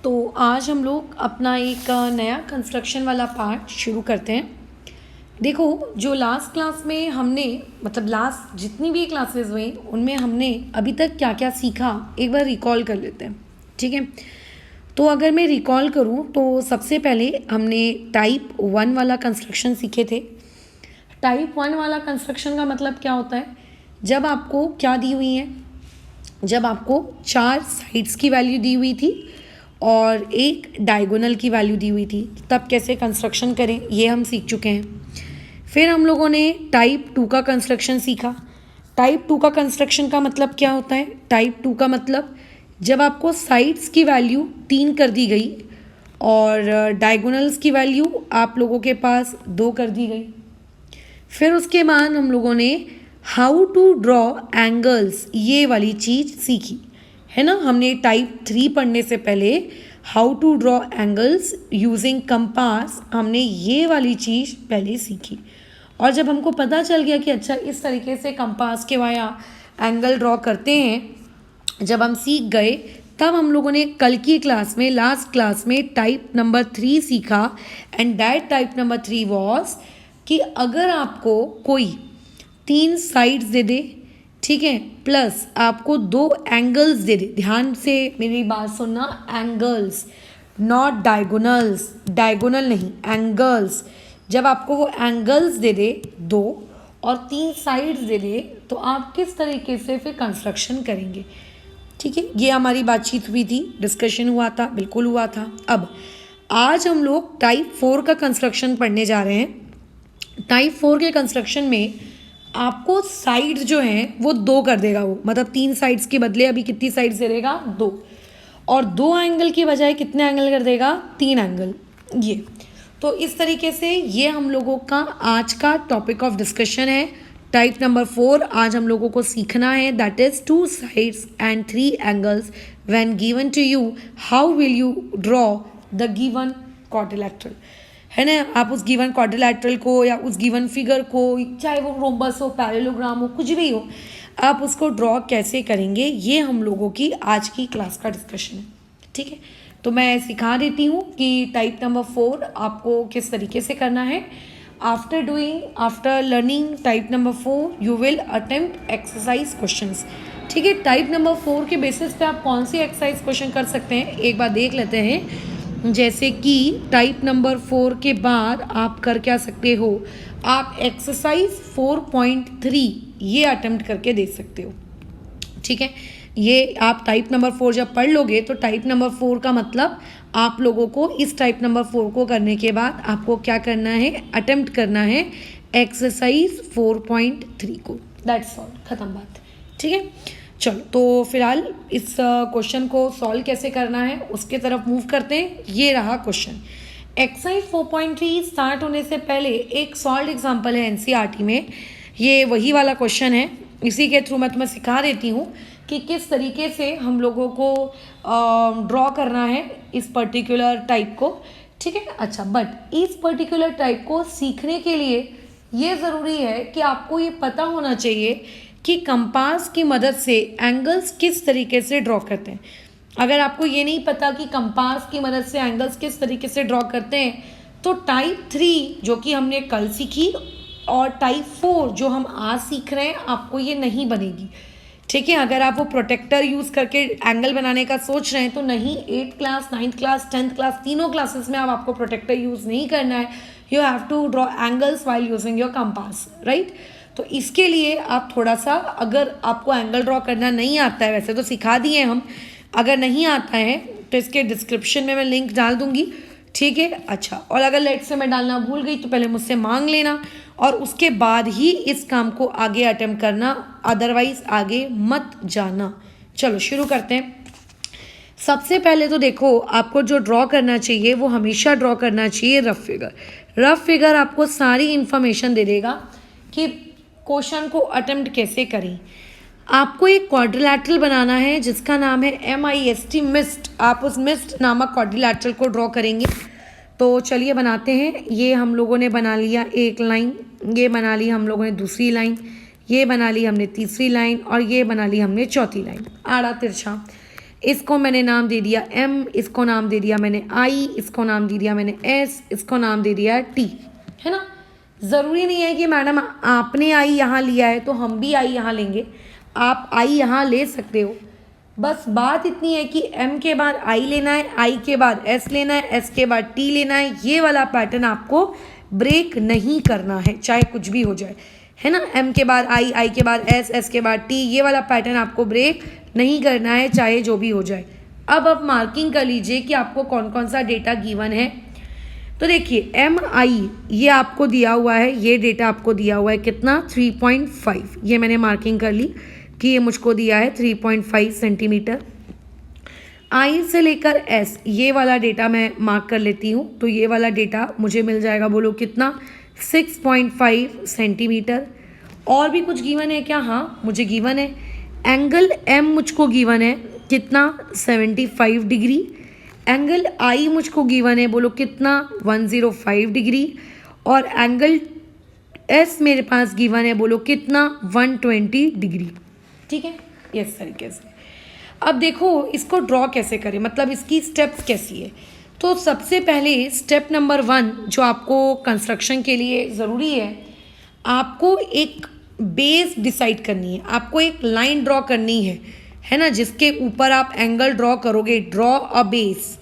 तो आज हम लोग अपना एक नया कंस्ट्रक्शन वाला पार्ट शुरू करते हैं। देखो, जो लास्ट क्लास में हमने मतलब लास्ट जितनी भी क्लासेस हुई उनमें हमने अभी तक क्या क्या सीखा एक बार रिकॉल कर लेते हैं। ठीक है, तो अगर मैं रिकॉल करूं तो सबसे पहले हमने टाइप 1 वाला कंस्ट्रक्शन सीखे थे। टाइप 1 वाला कंस्ट्रक्शन का मतलब क्या होता है? जब आपको क्या दी हुई है, जब आपको 4 साइड्स की वैल्यू दी हुई थी और एक डायगोनल की वैल्यू दी हुई थी, तब कैसे कंस्ट्रक्शन करें ये हम सीख चुके हैं। फिर हम लोगों ने टाइप 2 का कंस्ट्रक्शन सीखा। टाइप 2 का कंस्ट्रक्शन का मतलब क्या होता है? टाइप 2 का मतलब जब आपको साइड्स की वैल्यू 3 कर दी गई और डायगोनल्स की वैल्यू आप लोगों के पास 2 कर दी गई। फिर उसके बाद हम लोगों ने हाउ टू ड्रॉ एंगल्स ये वाली चीज़ सीखी है ना। हमने टाइप 3 पढ़ने से पहले how to draw angles using compass हमने ये वाली चीज़ पहले सीखी। और जब हमको पता चल गया कि अच्छा इस तरीके से कंपास के वाया एंगल ड्रॉ करते हैं, जब हम सीख गए तब हम लोगों ने कल की क्लास में लास्ट क्लास में टाइप नंबर 3 सीखा। And that type number 3 was कि अगर आपको कोई 3 साइड्स दे दे, ठीक है, प्लस आपको 2 एंगल्स दे दे। ध्यान से मेरी बात सुनना, एंगल्स नॉट डायगोनल्स, डायगोनल नहीं, एंगल्स। जब आपको वो एंगल्स दे दे 2 और 3 साइड्स दे दे तो आप किस तरीके से फिर कंस्ट्रक्शन करेंगे। ठीक है, ये हमारी बातचीत हुई थी, डिस्कशन हुआ था, बिल्कुल हुआ था। अब आज हम लोग टाइप 4 का कंस्ट्रक्शन पढ़ने जा रहे हैं। टाइप 4 के कंस्ट्रक्शन में आपको साइड्स जो हैं वो 2 कर देगा वो, मतलब 3 साइड्स के बदले अभी कितनी साइड्स दे देगा? 2। और 2 एंगल की बजाय कितने एंगल कर देगा? 3 एंगल। ये तो इस तरीके से ये हम लोगों का आज का टॉपिक ऑफ डिस्कशन है। टाइप नंबर 4 आज हम लोगों को सीखना है, that is 2 sides and 3 angles when given to you, how will you draw the given quadrilateral, है ना। आप उस गिवन क्वाड्रिलैटरल को या उस गिवन फिगर को, चाहे वो रोम्बस हो, पैरेललोग्राम हो, कुछ भी हो, आप उसको ड्रॉ कैसे करेंगे, ये हम लोगों की आज की क्लास का डिस्कशन है। ठीक है, तो मैं सिखा देती हूँ कि टाइप नंबर 4 आपको किस तरीके से करना है। After learning type number 4 you will attempt exercise questions. ठीक है, टाइप नंबर 4 के बेसिस पे आप कौन सी एक्सरसाइज क्वेश्चन कर सकते हैं एक बार देख लेते हैं। जैसे कि टाइप नंबर 4 के बाद आप कर क्या सकते हो, आप एक्सरसाइज 4.3 ये अटेम्प्ट करके दे सकते हो। ठीक है, ये आप टाइप नंबर 4 जब पढ़ लोगे तो टाइप नंबर 4 का मतलब आप लोगों को इस टाइप नंबर 4 को करने के बाद आपको क्या करना है, अटेम्प्ट करना है एक्सरसाइज 4.3 को। दैट्स ऑल, खत्म बात। ठीक है, चलो तो फिलहाल इस क्वेश्चन को सॉल्व कैसे करना है उसके तरफ मूव करते हैं। ये रहा क्वेश्चन। एक्सरसाइज 4.3 स्टार्ट होने से पहले एक सॉल्व एग्जाम्पल है एनसीईआरटी में, ये वही वाला क्वेश्चन है। इसी के थ्रू मैं तुम्हें सिखा देती हूँ कि किस तरीके से हम लोगों को ड्रॉ करना है इस पर्टिकुलर टाइप को। ठीक है, अच्छा, बट इस पर्टिकुलर टाइप को सीखने के लिए ये ज़रूरी है कि आपको ये पता होना चाहिए कि कंपास की मदद से एंगल्स किस तरीके से ड्रॉ करते हैं। अगर आपको ये नहीं पता कि कंपास की मदद से एंगल्स किस तरीके से ड्रॉ करते हैं तो टाइप 3 जो कि हमने कल सीखी और टाइप 4 जो हम आज सीख रहे हैं आपको ये नहीं बनेगी। ठीक है, अगर आप वो प्रोटेक्टर यूज़ करके एंगल बनाने का सोच रहे हैं तो नहीं, 8th class, 9th class, 10th class, तीनों क्लासेस में अब आपको प्रोटेक्टर यूज़ नहीं करना है। You have to draw angles while using your compass, right. तो इसके लिए आप थोड़ा सा, अगर आपको एंगल ड्रॉ करना नहीं आता है, वैसे तो सिखा दिए हम, अगर नहीं आता है तो इसके डिस्क्रिप्शन में मैं लिंक डाल दूंगी। ठीक है, अच्छा, और अगर लेट से मैं डालना भूल गई तो पहले मुझसे मांग लेना और उसके बाद ही इस काम को आगे अटेम्प्ट करना, अदरवाइज आगे मत जाना। चलो शुरू करते हैं। सबसे पहले तो देखो, आपको जो ड्रॉ करना चाहिए वो हमेशा ड्रॉ करना चाहिए रफ फिगर। रफ फिगर आपको सारी इंफॉर्मेशन दे देगा कि क्वेश्चन को अटेम्प्ट कैसे करें। आपको एक क्वाड्रिलैटरल बनाना है जिसका नाम है MIST, मिस्ट। आप उस मिस्ट नामक क्वाड्रिलैटरल को ड्रॉ करेंगे। तो चलिए बनाते हैं। ये हम लोगों ने बना लिया एक लाइन, ये बना ली हम लोगों ने दूसरी लाइन, ये बना ली हमने तीसरी लाइन और ये बना ली हमने चौथी लाइन। आड़ा तिरछा इसको मैंने नाम दे दिया M, इसको नाम दे दिया मैंने I, इसको नाम दे दिया मैंने S, इसको नाम दे दिया T, है ना। ज़रूरी नहीं है कि मैडम आपने I यहाँ लिया है तो हम भी I यहाँ लेंगे, आप I यहाँ ले सकते हो। बस बात इतनी है कि M के बाद I लेना है, I के बाद S लेना है, S के बाद T लेना है। ये वाला पैटर्न आपको ब्रेक नहीं करना है, चाहे कुछ भी हो जाए, है ना। M के बाद I, I के बाद S, S के बाद T, ये वाला पैटर्न आपको ब्रेक नहीं करना है, चाहे जो भी हो जाए। अब आप मार्किंग कर लीजिए कि आपको कौन कौन सा डेटा गिवन है। तो देखिए MI ये आपको दिया हुआ है, ये डेटा आपको दिया हुआ है कितना 3.5, ये मैंने मार्किंग कर ली कि ये मुझको दिया है 3.5 सेंटीमीटर। I से लेकर S ये वाला डेटा मैं मार्क कर लेती हूँ, तो ये वाला डेटा मुझे मिल जाएगा, बोलो कितना 6.5 सेंटीमीटर। और भी कुछ गिवन है क्या? हाँ मुझे गिवन है एंगल M मुझको गिवन है कितना 75 डिग्री, एंगल I मुझको गिवन है बोलो कितना 105 डिग्री, और एंगल S मेरे पास गिवन है बोलो कितना 120 डिग्री। ठीक है, इस तरीके से। अब देखो इसको ड्रॉ कैसे करें, मतलब इसकी स्टेप्स कैसी है। तो सबसे पहले स्टेप नंबर 1 जो आपको कंस्ट्रक्शन के लिए ज़रूरी है, आपको एक बेस डिसाइड करनी है, आपको एक लाइन ड्रॉ करनी है ना, जिसके ऊपर आप एंगल ड्रॉ करोगे, ड्रॉ अ बेस।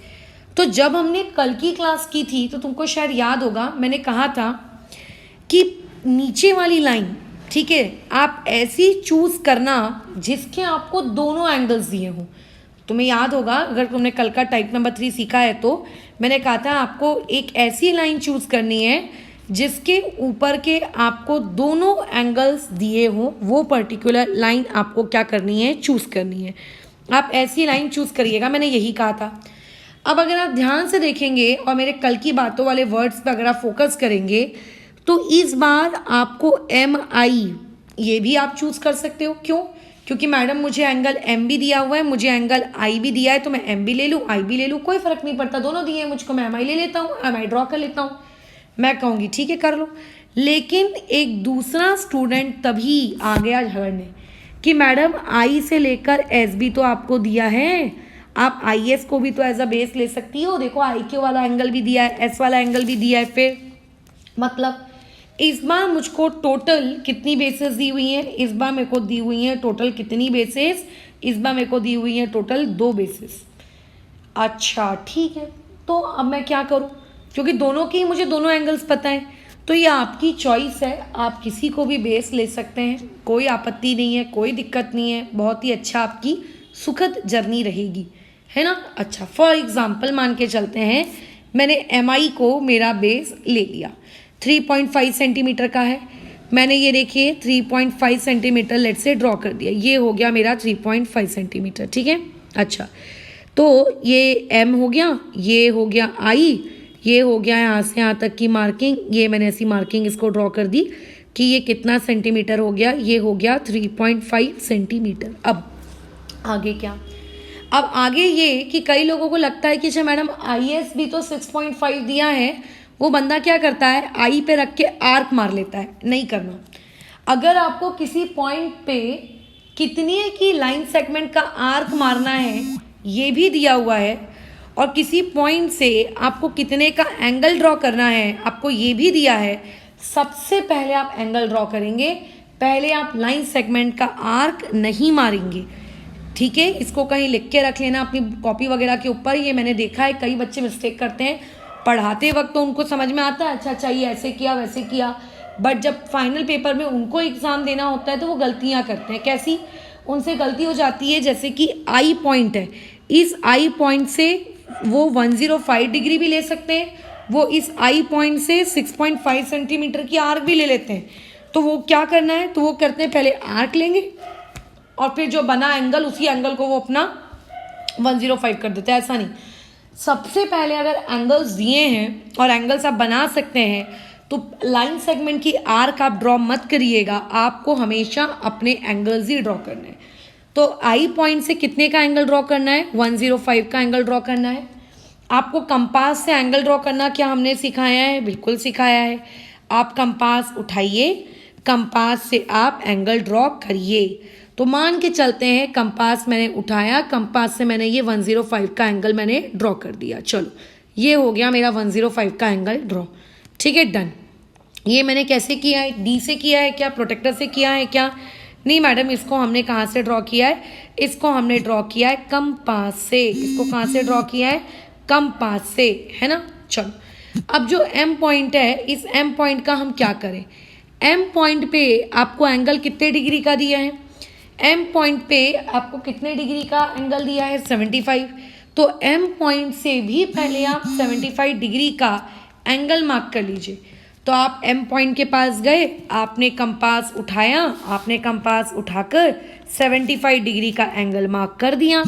तो जब हमने कल की क्लास की थी तो तुमको शायद याद होगा, मैंने कहा था कि नीचे वाली लाइन, ठीक है, आप ऐसी चूज़ करना जिसके आपको दोनों एंगल्स दिए हों। तुम्हें याद होगा, अगर तुमने कल का टाइप नंबर 3 सीखा है तो मैंने कहा था आपको एक ऐसी लाइन चूज़ करनी है जिसके ऊपर के आपको दोनों एंगल्स दिए हों, वो पर्टिकुलर लाइन आपको क्या करनी है, चूज़ करनी है। आप ऐसी लाइन चूज़ करिएगा, मैंने यही कहा था। अब अगर आप ध्यान से देखेंगे और मेरे कल की बातों वाले वर्ड्स पे अगर आप फोकस करेंगे तो इस बार आपको MI ये भी आप चूज़ कर सकते हो। क्यों? क्योंकि मैडम मुझे एंगल M भी दिया हुआ है, मुझे एंगल I भी दिया है, तो मैं M भी ले लूँ, I भी ले लूँ, कोई फ़र्क नहीं पड़ता, दोनों दिए हैं मुझको, मैं MI ले लेता हूँ, MI ड्रॉ कर लेता हूँ। मैं कहूँगी ठीक है कर लो। लेकिन एक दूसरा स्टूडेंट तभी आ गया झगड़ने कि मैडम I से लेकर S भी तो आपको दिया है, आप IS को भी तो एज अ बेस ले सकती हो, देखो IQ वाला एंगल भी दिया है, S वाला एंगल भी दिया है। फिर मतलब इस बार मुझको टोटल कितनी बेसेस दी हुई हैं, इस बार मेरे को दी हुई हैं टोटल कितनी बेसेस, इस बार मेरे को दी हुई हैं टोटल 2 बेसेस। अच्छा ठीक है, तो अब मैं क्या करूं, क्योंकि दोनों की मुझे दोनों एंगल्स पता है, तो ये आपकी चॉइस है, आप किसी को भी बेस ले सकते हैं, कोई आपत्ति नहीं है, कोई दिक्कत नहीं है, बहुत ही अच्छा आपकी सुखद जर्नी रहेगी, है ना। अच्छा फॉर एग्जाम्पल मान के चलते हैं मैंने MI को मेरा बेस ले लिया, 3.5 सेंटीमीटर का है, मैंने ये देखिए 3.5 सेंटीमीटर लेट से ड्रॉ कर दिया, ये हो गया मेरा 3.5 सेंटीमीटर, ठीक है। अच्छा तो ये M हो गया, ये हो गया I, ये हो गया यहाँ से यहाँ तक की मार्किंग, ये मैंने ऐसी मार्किंग इसको ड्रॉ कर दी कि ये कितना सेंटीमीटर हो गया, ये हो गया 3.5 सेंटीमीटर। अब आगे क्या, अब आगे ये कि कई लोगों को लगता है कि अच्छा मैडम IS भी तो 6.5 दिया है, वो बंदा क्या करता है I पे रख के आर्क मार लेता है। नहीं करना। अगर आपको किसी पॉइंट पे कितनी की लाइन सेगमेंट का आर्क मारना है ये भी दिया हुआ है, और किसी पॉइंट से आपको कितने का एंगल ड्रॉ करना है आपको ये भी दिया है, सबसे पहले आप एंगल ड्रॉ करेंगे, पहले आप लाइन सेगमेंट का आर्क नहीं मारेंगे, ठीक है। इसको कहीं लिख के रख लेना अपनी कॉपी वगैरह के ऊपर। ये मैंने देखा है कई बच्चे मिस्टेक करते हैं, पढ़ाते वक्त तो उनको समझ में आता है अच्छा ये ऐसे किया वैसे किया, बट जब फाइनल पेपर में उनको एग्ज़ाम देना होता है तो वो गलतियाँ करते हैं। कैसी? उनसे गलती हो जाती है जैसे कि I पॉइंट है, इस I पॉइंट से वो 105 डिग्री भी ले सकते हैं, वो इस I पॉइंट से 6.5 सेंटीमीटर की आर्क भी ले लेते हैं। तो वो क्या करना है, तो वो करते हैं पहले आर्क लेंगे और फिर जो बना एंगल उसी एंगल को वो अपना 105 कर देते हैं। ऐसा नहीं, सबसे पहले अगर एंगल्स दिए हैं और एंगल्स आप बना सकते हैं तो लाइन सेगमेंट की आर्क आप ड्रॉ मत करिएगा, आपको हमेशा अपने एंगल्स ही ड्रॉ करने हैं। तो I पॉइंट से कितने का एंगल ड्रॉ करना है, 105 का एंगल ड्रॉ करना है। आपको कंपास से एंगल ड्रॉ करना क्या हमने सिखाया है, बिल्कुल सिखाया है। आप कंपास उठाइए, कंपास से आप एंगल ड्रॉ करिए। तो मान के चलते हैं कंपास मैंने उठाया, कंपास से मैंने ये 105 का एंगल मैंने ड्रॉ कर दिया। चलो ये हो गया मेरा 105 का एंगल ड्रॉ। ठीक है, डन। ये मैंने कैसे किया है? डी से किया है क्या? प्रोटेक्टर से किया है क्या? नहीं मैडम, इसको हमने कहाँ से ड्रॉ किया है? इसको हमने ड्रॉ किया है कंपास से। इसको कहाँ से ड्रॉ किया है? कंपास से, है ना। चलो अब जो एम पॉइंट है, इस एम पॉइंट का हम क्या करें? एम पॉइंट पे आपको एंगल कितने डिग्री का दिया है? एम पॉइंट पे आपको कितने डिग्री का एंगल दिया है? 75। तो एम पॉइंट से भी पहले आप 75 डिग्री का एंगल मार्क कर लीजिए। तो आप एम पॉइंट के पास गए, आपने कंपास उठाया, आपने कंपास उठाकर 75 डिग्री का एंगल मार्क कर दिया,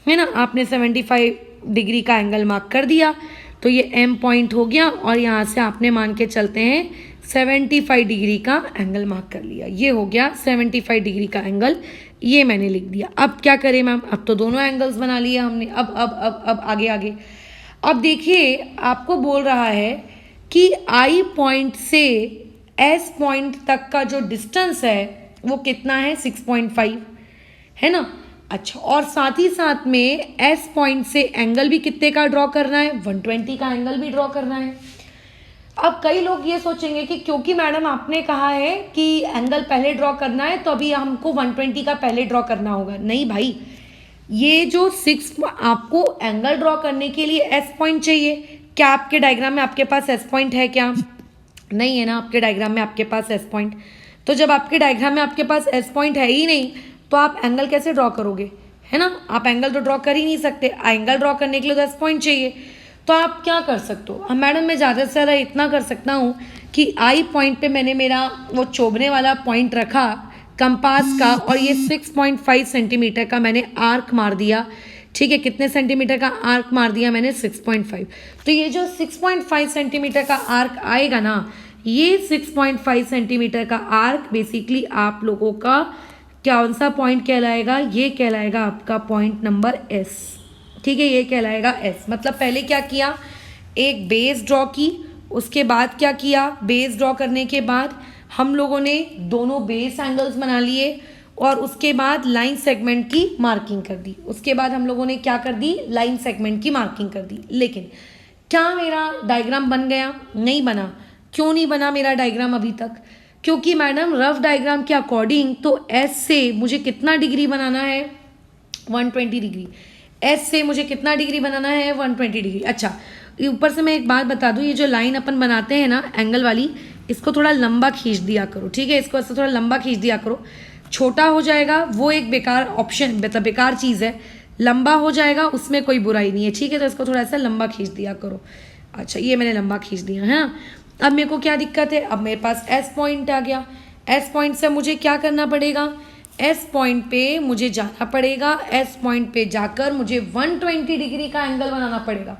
है ना। आपने 75 डिग्री का एंगल मार्क कर दिया, तो ये एम पॉइंट हो गया। और यहाँ से आपने मान के चलते हैं 75 डिग्री का एंगल मार्क कर लिया। ये हो गया 75 डिग्री का एंगल, ये मैंने लिख दिया। अब क्या करें मैम? अब तो दोनों एंगल्स बना लिए हमने। अब आगे अब देखिए, आपको बोल रहा है कि आई पॉइंट से एस पॉइंट तक का जो डिस्टेंस है वो कितना है? 6.5, है ना। अच्छा, और साथ ही साथ में एस पॉइंट से एंगल भी कितने का ड्रॉ करना है? 120 का एंगल भी ड्रॉ करना है। अब कई लोग ये सोचेंगे कि क्योंकि मैडम आपने कहा है कि एंगल पहले ड्रॉ करना है तो अभी हमको 120 का पहले ड्रॉ करना होगा। नहीं भाई, ये जो 6 आपको एंगल ड्रॉ करने के लिए एस पॉइंट चाहिए। क्या आपके डायग्राम में आपके पास एस पॉइंट है क्या? नहीं है ना आपके डायग्राम में आपके पास एस पॉइंट। तो जब आपके डायग्राम में आपके पास एस पॉइंट है ही नहीं, तो आप एंगल कैसे ड्रॉ करोगे, है ना। आप एंगल तो ड्रॉ कर ही नहीं सकते। एंगल ड्रॉ करने के लिए तो एस पॉइंट चाहिए। तो आप क्या कर सकते हो? अब मैडम मैं ज़्यादा से ज़्यादा इतना कर सकता हूँ कि आई पॉइंट पे मैंने मेरा वो चोभने वाला पॉइंट रखा कंपास का, और ये 6.5 सेंटीमीटर का मैंने आर्क मार दिया। ठीक है, कितने सेंटीमीटर का आर्क मार दिया मैंने? 6.5। तो ये जो 6.5 सेंटीमीटर का आर्क आएगा ना, ये 6.5 सेंटीमीटर का आर्क बेसिकली आप लोगों का कौन सा पॉइंट कहलाएगा? ये कहलाएगा आपका पॉइंट नंबर एस। ठीक है, ये कहलाएगा एस। मतलब पहले क्या किया? एक बेस ड्रॉ की, उसके बाद क्या किया? बेस ड्रॉ करने के बाद हम लोगों ने दोनों बेस एंगल्स बना लिए, और उसके बाद लाइन सेगमेंट की मार्किंग कर दी। उसके बाद हम लोगों ने क्या कर दी? लाइन सेगमेंट की मार्किंग कर दी। लेकिन क्या मेरा डायग्राम बन गया? नहीं बना। क्यों नहीं बना मेरा डायग्राम अभी तक? क्योंकि मैडम रफ डायग्राम के अकॉर्डिंग तो एस से मुझे कितना डिग्री बनाना है? 120 डिग्री। एस से मुझे कितना डिग्री बनाना है? 120 डिग्री। अच्छा, ऊपर से मैं एक बात बता दूं, ये जो लाइन अपन बनाते हैं ना एंगल वाली, इसको थोड़ा लंबा खींच दिया करो। ठीक है, इसको ऐसे थोड़ा लंबा खींच दिया करो। छोटा हो जाएगा वो एक बेकार ऑप्शन, मतलब बेकार चीज़ है। लंबा हो जाएगा उसमें कोई बुराई नहीं है। ठीक है, तो इसको थोड़ा सा लंबा खींच दिया करो। अच्छा, ये मैंने लंबा खींच दिया है ना। अब मेरे को क्या दिक्कत है? अब मेरे पास एस पॉइंट आ गया। एस पॉइंट से मुझे क्या करना पड़ेगा? एस पॉइंट पे मुझे जाना पड़ेगा। एस पॉइंट पे जाकर मुझे 120 डिग्री का एंगल बनाना पड़ेगा।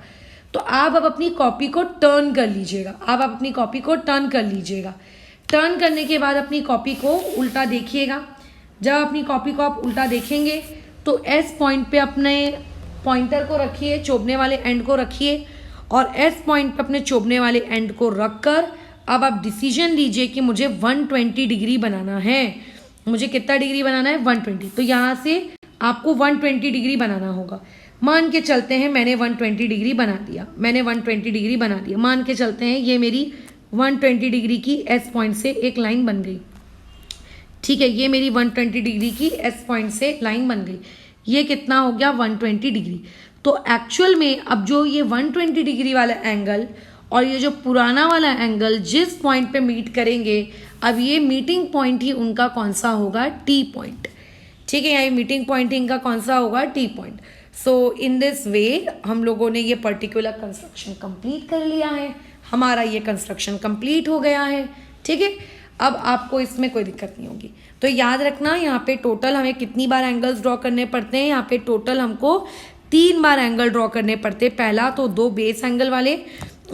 तो आप अब अपनी कॉपी को टर्न कर लीजिएगा। आप अपनी कॉपी को टर्न कर लीजिएगा। टर्न करने के बाद अपनी कॉपी को उल्टा देखिएगा। जब अपनी कॉपी को आप उल्टा देखेंगे तो एस पॉइंट पे अपने पॉइंटर को रखिए, चोभने वाले एंड को रखिए, और एस पॉइंट पे अपने चोभने वाले एंड को रखकर अब आप डिसीजन लीजिए कि मुझे 120 डिग्री बनाना है। मुझे कितना डिग्री बनाना है? 120। तो यहाँ से आपको 120 डिग्री बनाना होगा। मान के चलते हैं मैंने 120 डिग्री बना दिया। मैंने 120 डिग्री बना दिया। मान के चलते हैं ये मेरी 120 डिग्री की एस पॉइंट से एक लाइन बन गई। ठीक है, ये मेरी 120 डिग्री की एस पॉइंट से लाइन बन गई। ये कितना हो गया? 120 डिग्री। तो एक्चुअल में अब जो ये 120 डिग्री वाला एंगल और ये जो पुराना वाला एंगल जिस पॉइंट पे मीट करेंगे, अब ये मीटिंग पॉइंट ही उनका कौन सा होगा? T point. ठीक है, यहाँ मीटिंग पॉइंट इनका कौन सा होगा? T point. So in this way हम लोगों ने ये पर्टिकुलर कंस्ट्रक्शन कंप्लीट कर लिया है। हमारा ये कंस्ट्रक्शन कंप्लीट हो गया है। ठीक है, अब आपको इसमें कोई दिक्कत नहीं होगी। तो याद रखना, यहाँ पे टोटल हमें कितनी बार एंगल्स ड्रॉ करने पड़ते हैं? यहाँ पे टोटल हमको 3 बार एंगल ड्रॉ करने पड़ते हैं। पहला तो 2 बेस एंगल वाले,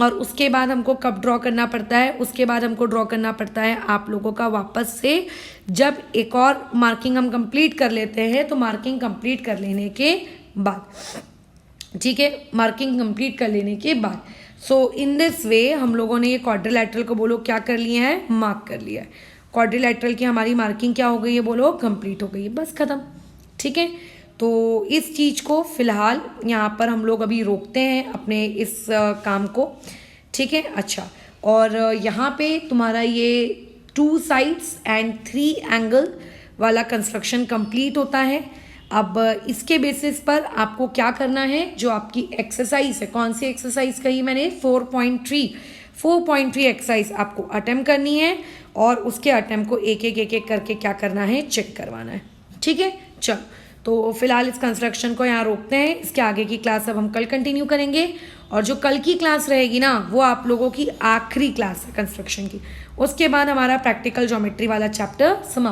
और उसके बाद हमको कब ड्रॉ करना पड़ता है? उसके बाद हमको ड्रॉ करना पड़ता है आप लोगों का वापस से जब एक और मार्किंग हम कंप्लीट कर लेते हैं। तो मार्किंग कंप्लीट कर लेने के बाद, ठीक है, मार्किंग कंप्लीट कर लेने के बाद, सो इन दिस वे हम लोगों ने ये क्वाड्रिलैटरल को बोलो क्या कर लिया है? मार्क कर लिया है। क्वाड्रिलेटरल की हमारी मार्किंग क्या हो गई है, बोलो, कंप्लीट हो गई है, बस ख़त्म। ठीक है, तो इस चीज़ को फ़िलहाल यहाँ पर हम लोग अभी रोकते हैं अपने इस काम को। ठीक है, अच्छा, और यहाँ पे तुम्हारा ये 2 साइड्स एंड 3 एंगल वाला कंस्ट्रक्शन कंप्लीट होता है। अब इसके बेसिस पर आपको क्या करना है, जो आपकी एक्सरसाइज है, कौन सी एक्सरसाइज कही मैंने, 4.3 एक्सरसाइज आपको अटेम्प्ट करनी है और उसके अटेम्प्ट को एक एक करके क्या करना है, चेक करवाना है। ठीक है, चलो, तो फिलहाल इस कंस्ट्रक्शन को यहाँ रोकते हैं। इसके आगे की क्लास अब हम कल कंटिन्यू करेंगे, और जो कल की क्लास रहेगी ना, वो आप लोगों की आखिरी क्लास है कंस्ट्रक्शन की। उसके बाद हमारा प्रैक्टिकल ज्योमेट्री वाला चैप्टर समाप्त।